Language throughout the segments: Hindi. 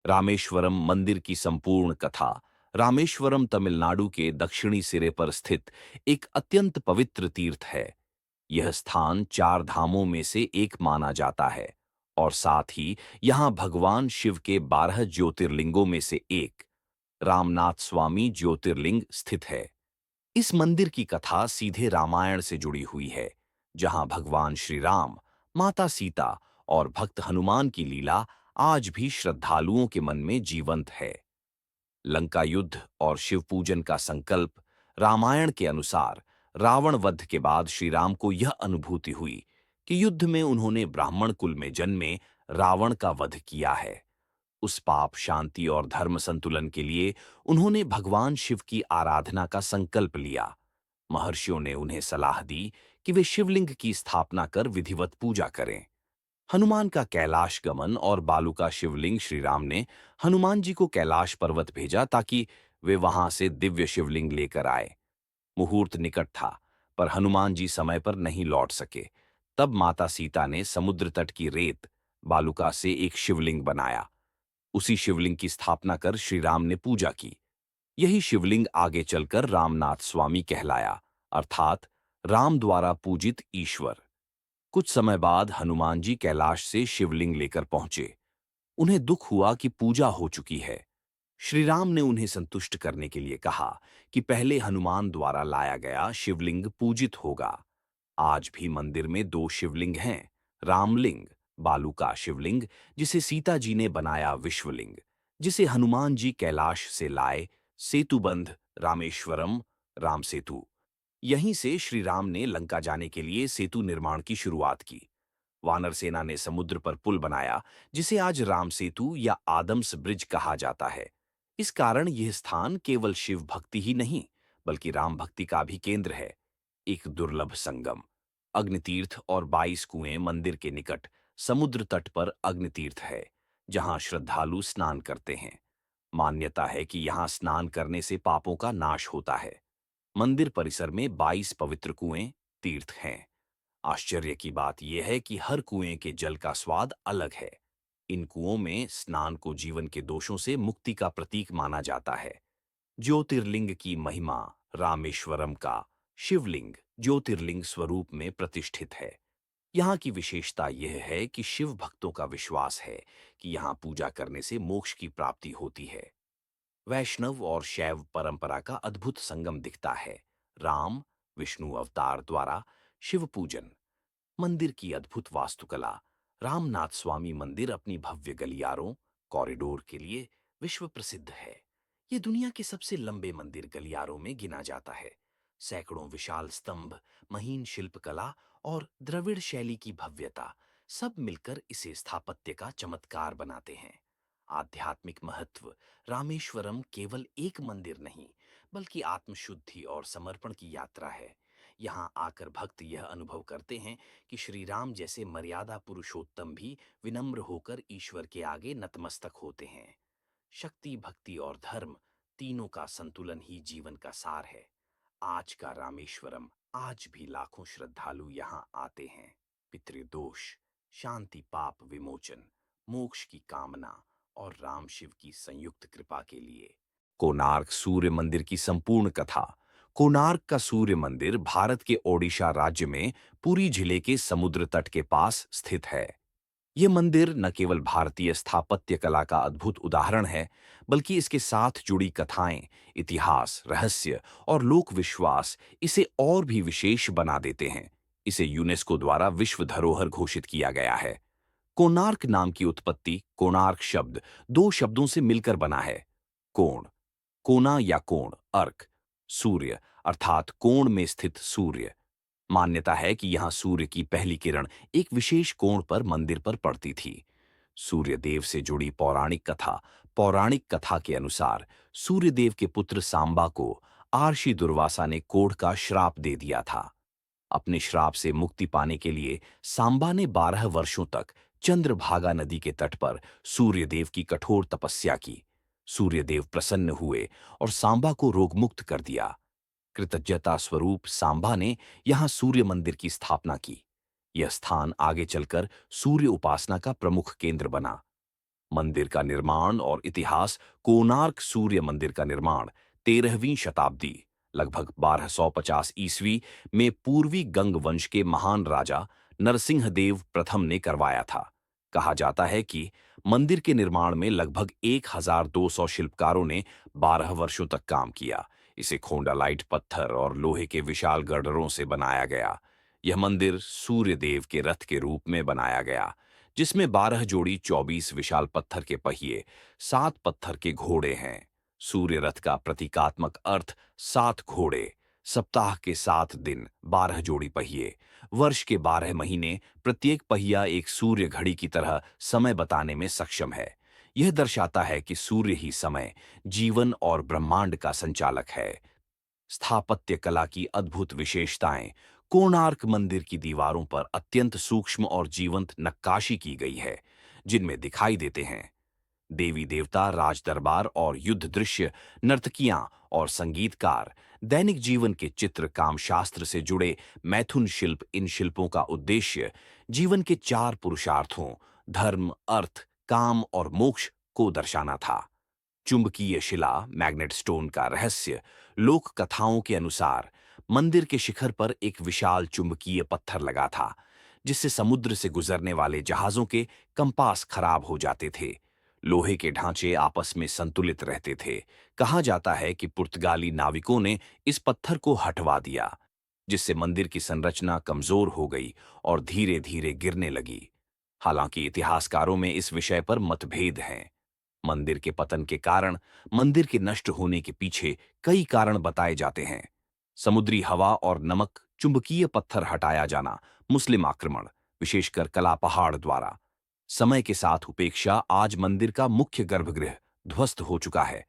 रामेश्वरम मंदिर की संपूर्ण कथा। रामेश्वरम तमिलनाडु के दक्षिणी सिरे पर स्थित एक अत्यंत पवित्र तीर्थ है। यह स्थान चार धामों में से एक माना जाता है और साथ ही यहाँ भगवान शिव के 12 ज्योतिर्लिंगों में से एक रामनाथ स्वामी ज्योतिर्लिंग स्थित है। इस मंदिर की कथा सीधे रामायण से जुड़ी हुई है, जहां भगवान श्री राम, माता सीता और भक्त हनुमान की लीला आज भी श्रद्धालुओं के मन में जीवंत है। लंका युद्ध और शिव पूजन का संकल्प। रामायण के अनुसार रावण वध के बाद श्री राम को यह अनुभूति हुई कि युद्ध में उन्होंने ब्राह्मण कुल में जन्मे रावण का वध किया है। उस पाप शांति और धर्म संतुलन के लिए उन्होंने भगवान शिव की आराधना का संकल्प लिया। महर्षियों ने उन्हें सलाह दी कि वे शिवलिंग की स्थापना कर विधिवत पूजा करें। हनुमान का कैलाश गमन और बालू का शिवलिंग। श्री राम ने हनुमान जी को कैलाश पर्वत भेजा ताकि वे वहां से दिव्य शिवलिंग लेकर आए। मुहूर्त निकट था, पर हनुमान जी समय पर नहीं लौट सके। तब माता सीता ने समुद्र तट की रेत बालुका से एक शिवलिंग बनाया। उसी शिवलिंग की स्थापना कर श्री राम ने पूजा की। यही शिवलिंग आगे चलकर रामनाथ स्वामी कहलाया, अर्थात राम द्वारा पूजित ईश्वर। कुछ समय बाद हनुमान जी कैलाश से शिवलिंग लेकर पहुंचे। उन्हें दुख हुआ कि पूजा हो चुकी है। श्री राम ने उन्हें संतुष्ट करने के लिए कहा कि पहले हनुमान द्वारा लाया गया शिवलिंग पूजित होगा। आज भी मंदिर में दो शिवलिंग हैं। रामलिंग, बालू का शिवलिंग, जिसे सीता जी ने बनाया, विश्वलिंग, जिसे हनुमान जी कैलाश से लाए, सेतुबंध, रामेश्वरम, राम सेतु। यहीं से श्री राम ने लंका जाने के लिए सेतु निर्माण की शुरुआत की। वानर सेना ने समुद्र पर पुल बनाया, जिसे आज राम सेतु या आदम्स ब्रिज कहा जाता है। इस कारण यह स्थान केवल शिव भक्ति ही नहीं, बल्कि राम भक्ति का भी केंद्र है। एक दुर्लभ संगम। अग्नितीर्थ और 22 कुएं। मंदिर के निकट समुद्र तट पर अग्नितीर्थ है, जहां श्रद्धालु स्नान करते हैं। मान्यता है कि यहां स्नान करने से पापों का नाश होता है। मंदिर परिसर में 22 पवित्र कुएं, तीर्थ हैं। आश्चर्य की बात यह है कि हर कुएं के जल का स्वाद अलग है। इन कुओं में स्नान को जीवन के दोषों से मुक्ति का प्रतीक माना जाता है। ज्योतिर्लिंग की महिमा। रामेश्वरम का शिवलिंग ज्योतिर्लिंग स्वरूप में प्रतिष्ठित है। यहाँ की विशेषता यह है कि शिव भक्तों का विश्वास है कि यहाँ पूजा करने से मोक्ष की प्राप्ति होती है। वैष्णव और शैव परंपरा का अद्भुत संगम दिखता है। राम, विष्णु अवतार द्वारा शिव पूजन। मंदिर की अद्भुत वास्तुकला। रामनाथ स्वामी मंदिर अपनी भव्य गलियारों, कॉरिडोर के लिए विश्व प्रसिद्ध है। ये दुनिया के सबसे लंबे मंदिर गलियारों में गिना जाता है। सैकड़ों विशाल स्तंभ, महीन शिल्पकला और द्रविड़ शैली की भव्यता, सब मिलकर इसे स्थापत्य का चमत्कार बनाते हैं। आध्यात्मिक महत्व। रामेश्वरम केवल एक मंदिर नहीं, बल्कि आत्मशुद्धि और समर्पण की यात्रा है। यहाँ आकर भक्त यह अनुभव करते हैं कि श्री राम जैसे मर्यादा पुरुषोत्तम भी विनम्र होकर ईश्वर के आगे नतमस्तक होते हैं। शक्ति, भक्ति और धर्म, तीनों का संतुलन ही जीवन का सार है। आज का रामेश्वरम, आज भी लाखों श्रद्धालु यहाँ आते हैं। पितृदोष शांति, पाप विमोचन, मोक्ष की कामना और राम शिव की संयुक्त कृपा के लिए। कोणार्क सूर्य मंदिर की संपूर्ण कथा। कोणार्क का सूर्य मंदिर भारत के ओडिशा राज्य में पुरी जिले के समुद्र तट के पास स्थित है। ये मंदिर न केवल भारतीय स्थापत्य कला का अद्भुत उदाहरण है, बल्कि इसके साथ जुड़ी कथाएं, इतिहास, रहस्य और लोक विश्वास इसे और भी विशेष बना देते हैं। इसे यूनेस्को द्वारा विश्व धरोहर घोषित किया गया है। कोणार्क नाम की उत्पत्ति। कोणार्क शब्द दो शब्दों से मिलकर बना है। कोण, कोना या कोण, अर्क, सूर्य, अर्थात कोण में स्थित सूर्य। मान्यता है कि यहां सूर्य की पहली किरण एक विशेष कोण पर मंदिर पर पड़ती थी। सूर्यदेव से जुड़ी पौराणिक कथा। पौराणिक कथा के अनुसार सूर्यदेव के पुत्र सांबा को आर्षि दुर्वासा ने कोढ़ का श्राप दे दिया था। अपने श्राप से मुक्ति पाने के लिए सांबा ने 12 वर्षों तक चंद्रभागा नदी के तट पर सूर्यदेव की कठोर तपस्या की। सूर्यदेव प्रसन्न हुए और सांबा को रोगमुक्त कर दिया। कृतज्ञता स्वरूप सांबा ने यहां सूर्य मंदिर की स्थापना की। यह स्थान आगे चलकर सूर्य उपासना का प्रमुख केंद्र बना। मंदिर का निर्माण और इतिहास। कोणार्क सूर्य मंदिर का निर्माण 13वीं शताब्दी लगभग 1250 ईस्वी में पूर्वी गंग वंश के महान राजा नरसिंहदेव प्रथम ने करवाया था। कहा जाता है कि मंदिर के निर्माण में लगभग 1200 शिल्पकारों ने 12 वर्षों तक काम किया। इसे खोंडालाइट पत्थर और लोहे के विशाल गर्डरों से बनाया गया। यह मंदिर सूर्य देव के रथ के रूप में बनाया गया, जिसमें 12 जोड़ी 24 विशाल पत्थर के पहिए, 7 पत्थर के घोड़े हैं। सूर्य रथ का प्रतीकात्मक अर्थ 7 घोड़े, सप्ताह के 7 दिन, 12 जोड़ी पहिए, वर्ष के 12 महीने, प्रत्येक पहिया एक सूर्य घड़ी की तरह समय बताने में सक्षम है। यह दर्शाता है कि सूर्य ही समय, जीवन और ब्रह्मांड का संचालक है। स्थापत्य कला की अद्भुत विशेषताएं। कोणार्क मंदिर की दीवारों पर अत्यंत सूक्ष्म और जीवंत नक्काशी की गई है, जिनमें दिखाई देते हैं देवी देवता, राजदरबार और युद्ध दृश्य, नर्तकियां और संगीतकार, दैनिक जीवन के चित्र, काम शास्त्र से जुड़े मैथुन शिल्प। इन शिल्पों का उद्देश्य जीवन के 4 पुरुषार्थों धर्म, अर्थ, काम और मोक्ष को दर्शाना था। चुंबकीय शिला मैग्नेट स्टोन का रहस्य। लोक कथाओं के अनुसार मंदिर के शिखर पर एक विशाल चुंबकीय पत्थर लगा था, जिससे समुद्र से गुजरने वाले जहाजों के कंपास खराब हो जाते थे। लोहे के ढांचे आपस में संतुलित रहते थे। कहा जाता है कि पुर्तगाली नाविकों ने इस पत्थर को हटवा दिया, जिससे मंदिर की संरचना कमजोर हो गई और धीरे धीरे गिरने लगी। हालांकि इतिहासकारों में इस विषय पर मतभेद हैं। मंदिर के पतन के कारण, मंदिर के नष्ट होने के पीछे कई कारण बताए जाते हैं। समुद्री हवा और नमक, चुंबकीय पत्थर हटाया जाना, मुस्लिम आक्रमण, विशेषकर कला पहाड़ द्वारा। समय के साथ उपेक्षा। आज मंदिर का मुख्य गर्भगृह ध्वस्त हो चुका है,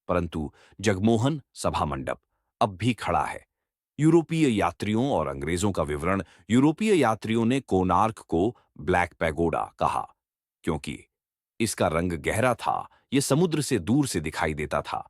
परंतु जगमोहन सभा मंडप अब भी खड़ा है। यूरोपीय यात्रियों और अंग्रेजों का विवरण। यूरोपीय यात्रियों ने कोणार्क को ब्लैक पैगोडा कहा, क्योंकि इसका रंग गहरा था, यह समुद्र से दूर से दिखाई देता था।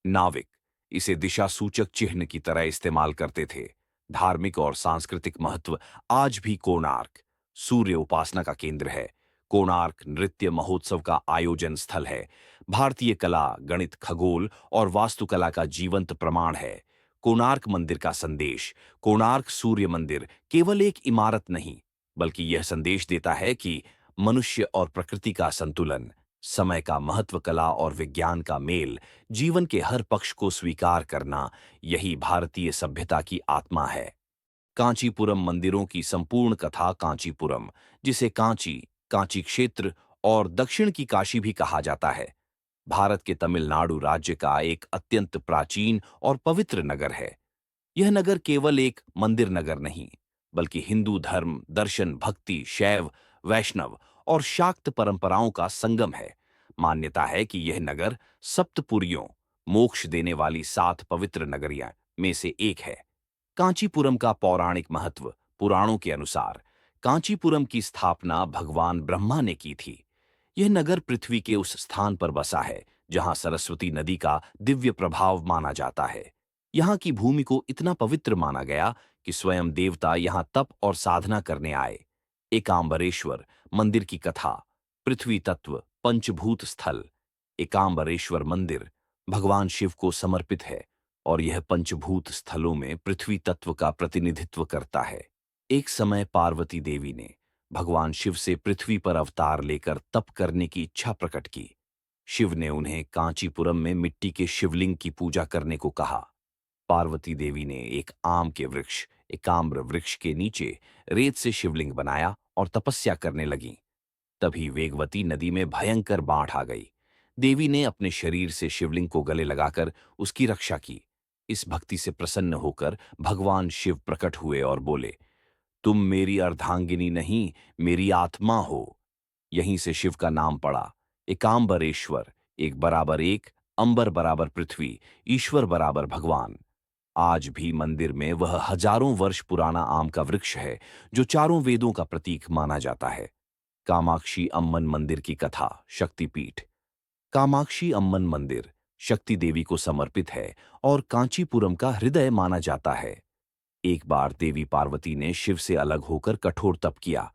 नाविक इसे दिशा सूचक चिन्ह की तरह इस्तेमाल करते थे। धार्मिक और सांस्कृतिक महत्व। आज भी कोणार्क सूर्य उपासना का केंद्र है। कोणार्क नृत्य महोत्सव का आयोजन स्थल है। भारतीय कला, गणित, खगोल और वास्तुकला का जीवंत प्रमाण है। कोणार्क मंदिर का संदेश। कोणार्क सूर्य मंदिर केवल एक इमारत नहीं, बल्कि यह संदेश देता है कि मनुष्य और प्रकृति का संतुलन, समय का महत्व, कला और विज्ञान का मेल, जीवन के हर पक्ष को स्वीकार करना, यही भारतीय सभ्यता की आत्मा है। कांचीपुरम मंदिरों की संपूर्ण कथा। कांचीपुरम, जिसे कांची, कांची क्षेत्र और दक्षिण की काशी भी कहा जाता है, भारत के तमिलनाडु राज्य का एक अत्यंत प्राचीन और पवित्र नगर है। यह नगर केवल एक मंदिर नगर नहीं, बल्कि हिंदू धर्म, दर्शन, भक्ति, शैव, वैष्णव और शाक्त परंपराओं का संगम है। मान्यता है कि यह नगर सप्तपुरियों, मोक्ष देने वाली 7 पवित्र नगरियां में से एक है। कांचीपुरम का पौराणिक महत्व। पुराणों के अनुसार कांचीपुरम की स्थापना भगवान ब्रह्मा ने की थी। यह नगर पृथ्वी के उस स्थान पर बसा है जहां सरस्वती नदी का दिव्य प्रभाव माना जाता है। यहाँ की भूमि को इतना पवित्र माना गया कि स्वयं देवता यहाँ तप और साधना करने आए। एकांबरेश्वर मंदिर की कथा। पृथ्वी तत्व, पंचभूत स्थल। एकांबरेश्वर मंदिर भगवान शिव को समर्पित है और यह पंचभूत स्थलों में पृथ्वी तत्व का प्रतिनिधित्व करता है। एक समय पार्वती देवी ने भगवान शिव से पृथ्वी पर अवतार लेकर तप करने की इच्छा प्रकट की। शिव ने उन्हें कांचीपुरम में मिट्टी के शिवलिंग की पूजा करने को कहा। पार्वती देवी ने एक आम के वृक्ष, एकाम्र वृक्ष के नीचे रेत से शिवलिंग बनाया और तपस्या करने लगीं। तभी वेगवती नदी में भयंकर बाढ़ आ गई। देवी ने अपने शरीर से शिवलिंग को गले लगाकर उसकी रक्षा की। इस भक्ति से प्रसन्न होकर भगवान शिव प्रकट हुए और बोले, तुम मेरी अर्धांगिनी नहीं, मेरी आत्मा हो। यहीं से शिव का नाम पड़ा एकांबरेश्वर। एक बराबर एक, अंबर बराबर पृथ्वी, ईश्वर बराबर भगवान। आज भी मंदिर में वह हजारों वर्ष पुराना आम का वृक्ष है जो चारों वेदों का प्रतीक माना जाता है। कामाक्षी अम्मन मंदिर की कथा। शक्तिपीठ। कामाक्षी अम्मन मंदिर शक्ति देवी को समर्पित है और कांचीपुरम का हृदय माना जाता है। एक बार देवी पार्वती ने शिव से अलग होकर कठोर तप किया।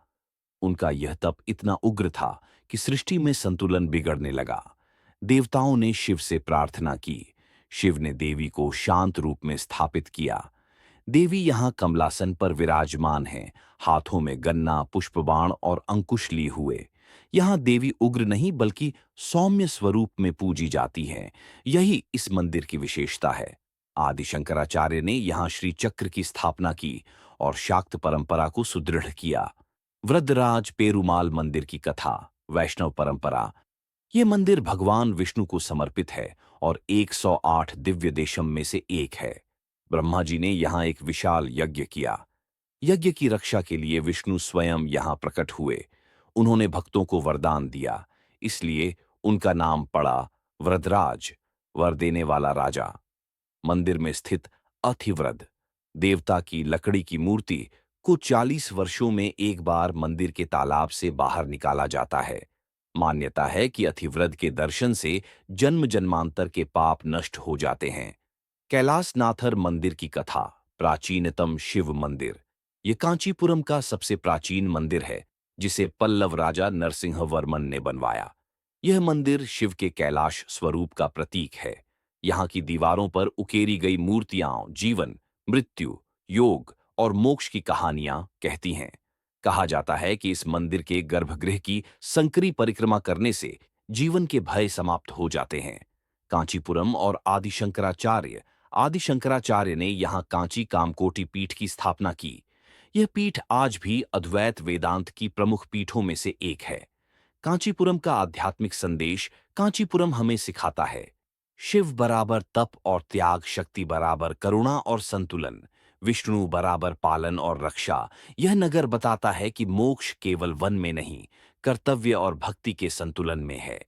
उनका यह तप इतना उग्र था कि सृष्टि में संतुलन बिगड़ने लगा। देवताओं ने शिव से प्रार्थना की। शिव ने देवी को शांत रूप में स्थापित किया। देवी यहाँ कमलासन पर विराजमान हैं, हाथों में गन्ना, पुष्पबाण और अंकुश लिए हुए। यहाँ देवी उग्र नहीं बल्कि सौम्य स्वरूप में पूजी जाती हैं। यही इस मंदिर की विशेषता है। आदि शंकराचार्य ने यहाँ श्री चक्र की स्थापना की और शाक्त परंपरा को सुदृढ़ किया। वृद्धराज पेरुमाल मंदिर की कथा, वैष्णव परंपरा। ये मंदिर भगवान विष्णु को समर्पित है और 108 दिव्य देशम में से एक है। ब्रह्मा जी ने यहाँ एक विशाल यज्ञ किया। यज्ञ की रक्षा के लिए विष्णु स्वयं यहाँ प्रकट हुए। उन्होंने भक्तों को वरदान दिया, इसलिए उनका नाम पड़ा वृद्धराज, वर देने वाला राजा। मंदिर में स्थित अथिवृद देवता की लकड़ी की मूर्ति को 40 वर्षों में एक बार मंदिर के तालाब से बाहर निकाला जाता है। मान्यता है कि अथिवृद के दर्शन से जन्म जन्मांतर के पाप नष्ट हो जाते हैं। कैलासनाथर मंदिर की कथा, प्राचीनतम शिव मंदिर। ये कांचीपुरम का सबसे प्राचीन मंदिर है, जिसे पल्लव राजा नरसिंहवर्मन ने बनवाया। यह मंदिर शिव के कैलाश स्वरूप का प्रतीक है। यहाँ की दीवारों पर उकेरी गई मूर्तियां जीवन, मृत्यु, योग और मोक्ष की कहानियां कहती हैं। कहा जाता है कि इस मंदिर के गर्भगृह की संकरी परिक्रमा करने से जीवन के भय समाप्त हो जाते हैं। कांचीपुरम और आदि शंकराचार्य ने यहाँ कांची कामकोटि पीठ की स्थापना की। यह पीठ आज भी अद्वैत वेदांत की प्रमुख पीठों में से एक है। कांचीपुरम का आध्यात्मिक संदेश कांचीपुरम हमें सिखाता है, शिव बराबर तप और त्याग, शक्ति बराबर करुणा और संतुलन, विष्णु बराबर पालन और रक्षा। यह नगर बताता है कि मोक्ष केवल वन में नहीं, कर्तव्य और भक्ति के संतुलन में है।